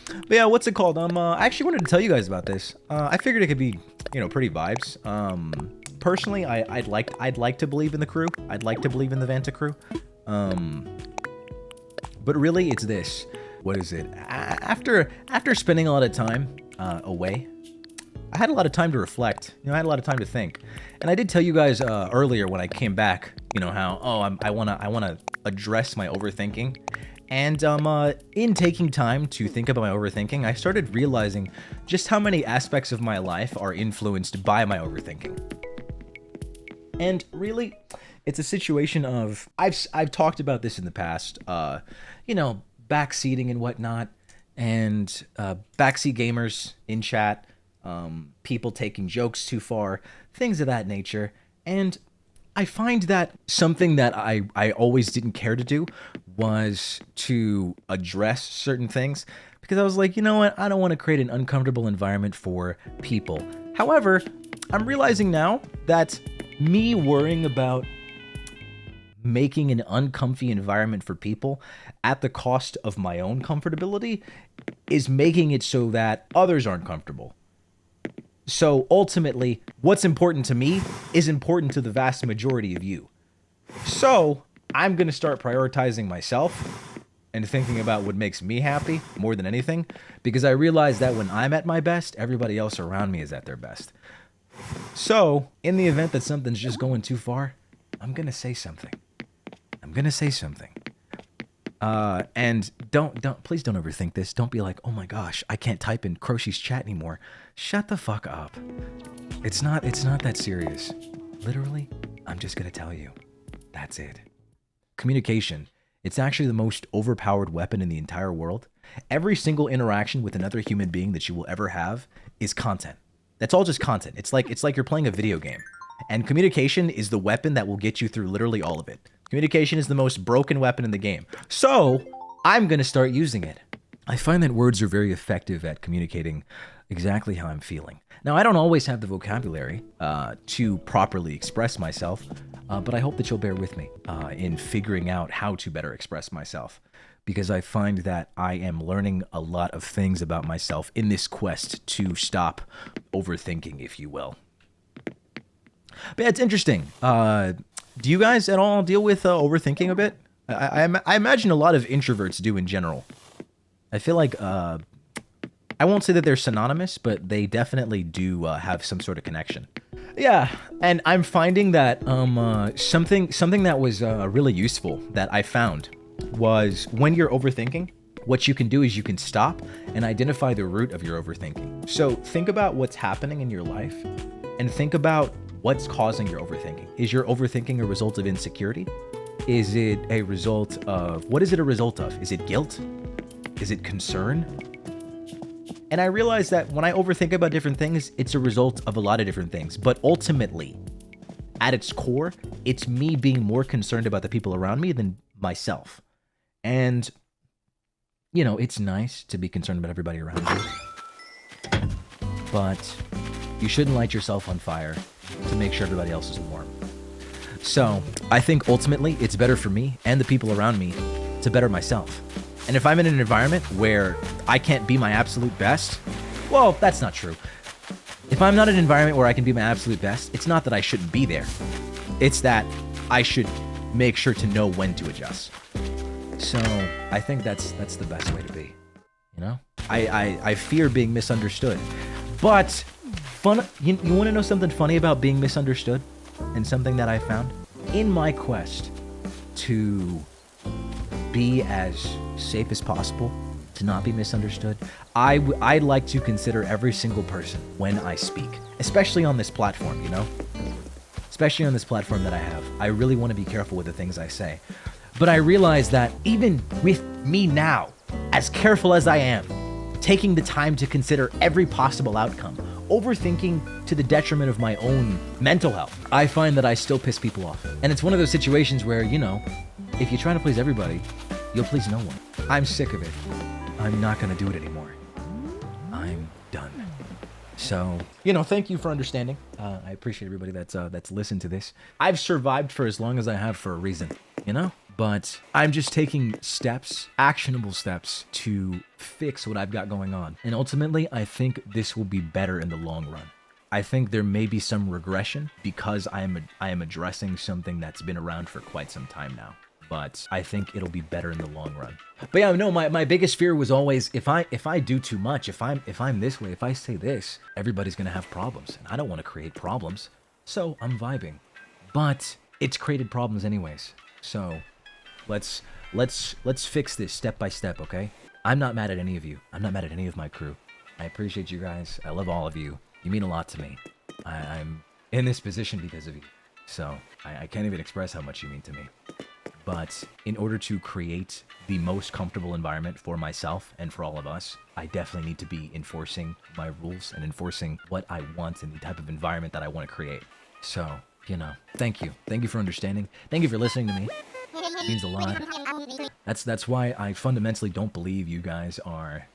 But yeah, what's it called? I actually wanted to tell you guys about this. I figured it could be, pretty vibes. Personally, I'd like to believe in the crew. I'd like to believe in the Vantacrow. But really, it's this. What is it? After spending a lot of time away, I had a lot of time to reflect. I had a lot of time to think. And I did tell you guys earlier when I came back, how I wanna address my overthinking. And in taking time to think about my overthinking, I started realizing just how many aspects of my life are influenced by my overthinking. And really, it's a situation of I've talked about this in the past, backseating and whatnot, and backseat gamers in chat, people taking jokes too far, things of that nature. And I find that something that I always didn't care to do was to address certain things, because I was like, you know what, I don't want to create an uncomfortable environment for people. However, I'm realizing now that me worrying about making an uncomfy environment for people at the cost of my own comfortability is making it so that others aren't comfortable. So ultimately, what's important to me is important to the vast majority of you. So I'm going to start prioritizing myself and thinking about what makes me happy more than anything, because I realize that when I'm at my best, everybody else around me is at their best. So in the event that something's just going too far, I'm going to say something. And please don't overthink this. Don't be like, oh my gosh, I can't type in Crochy's chat anymore. Shut the fuck up. It's not that serious. Literally, I'm just gonna tell you. That's it. Communication. It's actually the most overpowered weapon in the entire world. Every single interaction with another human being that you will ever have is content. That's all just content. It's like you're playing a video game. And communication is the weapon that will get you through literally all of it. Communication is the most broken weapon in the game. So I'm going to start using it. I find that words are very effective at communicating exactly how I'm feeling. Now, I don't always have the vocabulary to properly express myself, but I hope that you'll bear with me in figuring out how to better express myself, because I find that I am learning a lot of things about myself in this quest to stop overthinking, if you will. But yeah, it's interesting. Do you guys at all deal with overthinking a bit? I imagine a lot of introverts do in general. I feel like, I won't say that they're synonymous, but they definitely do have some sort of connection. Yeah, and I'm finding that something that was really useful that I found was when you're overthinking, what you can do is you can stop and identify the root of your overthinking. So think about what's happening in your life and think about what's causing your overthinking. Is your overthinking a result of insecurity? Is it a result of, what is it a result of? Is it guilt? Is it concern? And I realized that when I overthink about different things, it's a result of a lot of different things. But ultimately, at its core, it's me being more concerned about the people around me than myself. And, it's nice to be concerned about everybody around you. But you shouldn't light yourself on fire to make sure everybody else is warm. So I think ultimately it's better for me and the people around me to better myself. And if I'm in an environment where I can't be my absolute best, well, that's not true. If I'm not in an environment where I can be my absolute best, it's not that I shouldn't be there. It's that I should make sure to know when to adjust. So I think that's the best way to be. I fear being misunderstood. But you want to know something funny about being misunderstood? And something that I found? In my quest to be as safe as possible, to not be misunderstood, I like to consider every single person when I speak, especially on this platform, Especially on this platform that I have. I really want to be careful with the things I say. But I realize that even with me now, as careful as I am, taking the time to consider every possible outcome, overthinking to the detriment of my own mental health, I find that I still piss people off. And it's one of those situations where, if you try to please everybody, you'll please no one. I'm sick of it. I'm not going to do it anymore. I'm done. So, thank you for understanding. I appreciate everybody that's listened to this. I've survived for as long as I have for a reason, But I'm just taking steps, actionable steps, to fix what I've got going on. And ultimately, I think this will be better in the long run. I think there may be some regression because I am addressing something that's been around for quite some time now. But I think it'll be better in the long run. But yeah, no, my biggest fear was always if I do too much, if I'm this way, if I say this, everybody's gonna have problems. And I don't want to create problems. So I'm vibing. But it's created problems anyways. So let's fix this step by step, okay? I'm not mad at any of you. I'm not mad at any of my crew. I appreciate you guys. I love all of you. You mean a lot to me. I'm in this position because of you. So I can't even express how much you mean to me. But in order to create the most comfortable environment for myself and for all of us, I definitely need to be enforcing my rules and enforcing what I want and the type of environment that I want to create. So, you know, thank you. Thank you for understanding. Thank you for listening to me. It means a lot. That's why I fundamentally don't believe you guys are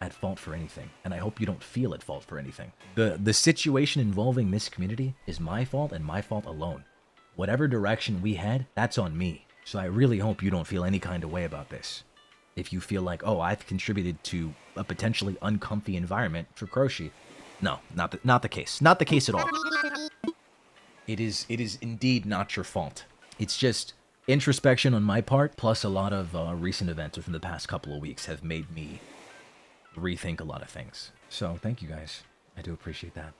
at fault for anything, and I hope you don't feel at fault for anything. The situation involving this community is my fault and my fault alone. Whatever direction we head, that's on me. So I really hope you don't feel any kind of way about this. If you feel like, oh, I've contributed to a potentially uncomfy environment for Croshi. No, not the case. Not the case at all. It is indeed not your fault. It's just introspection on my part, plus a lot of recent events within the past couple of weeks have made me rethink a lot of things. So thank you guys. I do appreciate that.